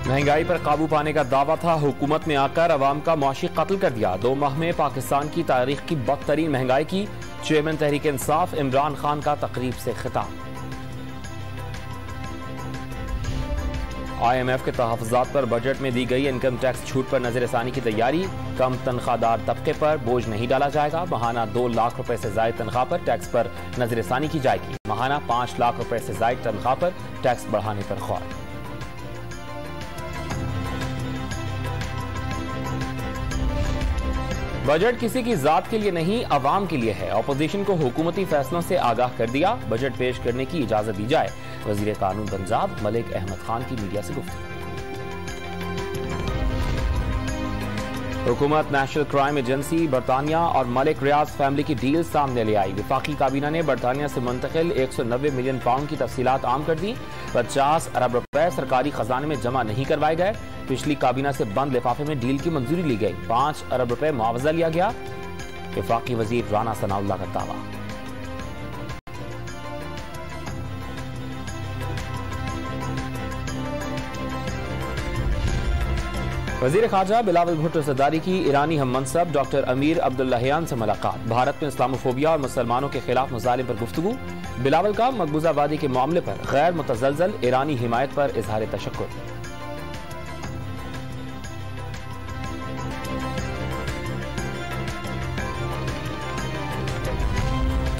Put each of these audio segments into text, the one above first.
महंगाई पर काबू पाने का दावा था, हुकूमत में आकर अवाम का मुआशी कत्ल कर दिया। 2 माह में पाकिस्तान की तारीख की बदतरीन महंगाई की। चेयरमैन तहरीक इंसाफ इमरान खान का तकरीब से खिताब। IMF के तहफ़्फ़ुज़ात पर बजट में दी गई इनकम टैक्स छूट पर नजरसानी की तैयारी। कम तनख्वाहदार तबके पर बोझ नहीं डाला जाएगा। माहाना 2 लाख रुपए से जायद तनख्वाह पर टैक्स पर नजरसानी की जाएगी। माहाना 5 लाख रुपए से जायद तनख्वाह पर टैक्स बढ़ाने पर गौर। बजट किसी की जात के लिए नहीं, अवाम के लिए है। अपोजिशन को हुकूमती फैसलों से आगाह कर दिया। बजट पेश करने की इजाजत दी जाए। वजीर कानून पंजाब मलिक अहमद खान की मीडिया से गुफ्तगू। हुकूमत नेशनल क्राइम एजेंसी, बरतानिया और मलिक रियाज फैमिली की डील सामने ले आई। वफाकी काबीना ने बरतानिया से मुंतकिल 190 मिलियन पाउंड की तफसीलात आम कर दी। 50 अरब रुपए सरकारी खजाने में जमा नहीं करवाए गए। पिछली काबीना से बंद लिफाफे में डील की मंजूरी ली गई। 5 अरब रुपए मुआवजा लिया गया। वफाकी वजीर राना सनाउल्लाह का दावा। वजीर खारजा बिलावल भुट्टो सरदारी की ईरानी हम मनसब डॉक्टर अमीर अब्दुल्लाहियान से मुलाकात। भारत में इस्लामोफोबिया और मुसलमानों के खिलाफ मुजालिम पर गुफ्तगू। बिलावल का मकबूजा वादी के मामले पर गैर मुतज़लज़ल ईरानी हिमायत पर इजहार तशक्कुर।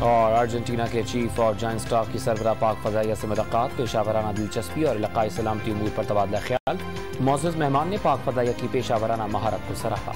और अर्जेंटीना के चीफ और जॉइंट स्टाफ की सरबराह पाक फजाइया से मुलाकात। पेशावराना दिलचस्पी और इलाकाई सलामती उमूर पर तबादला ख्याल। मौजूद मेहमान ने पाक फजाइया की पेशावराना महारत को सराहा।